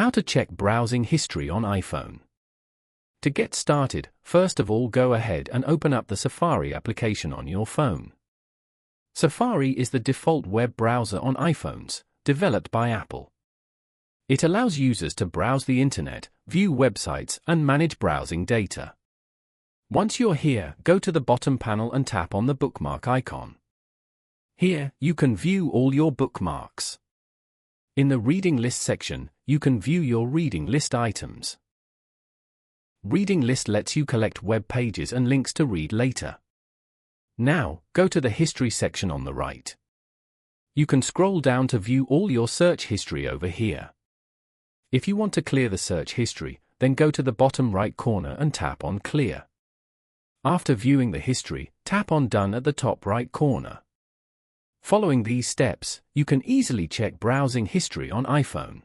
How to check browsing history on iPhone. To get started, first of all go ahead and open up the Safari application on your phone. Safari is the default web browser on iPhones, developed by Apple. It allows users to browse the internet, view websites, and manage browsing data. Once you're here, go to the bottom panel and tap on the bookmark icon. Here, you can view all your bookmarks. In the Reading List section, you can view your reading list items. Reading List lets you collect web pages and links to read later. Now, go to the History section on the right. You can scroll down to view all your search history over here. If you want to clear the search history, then go to the bottom right corner and tap on Clear. After viewing the history, tap on Done at the top right corner. Following these steps, you can easily check browsing history on iPhone.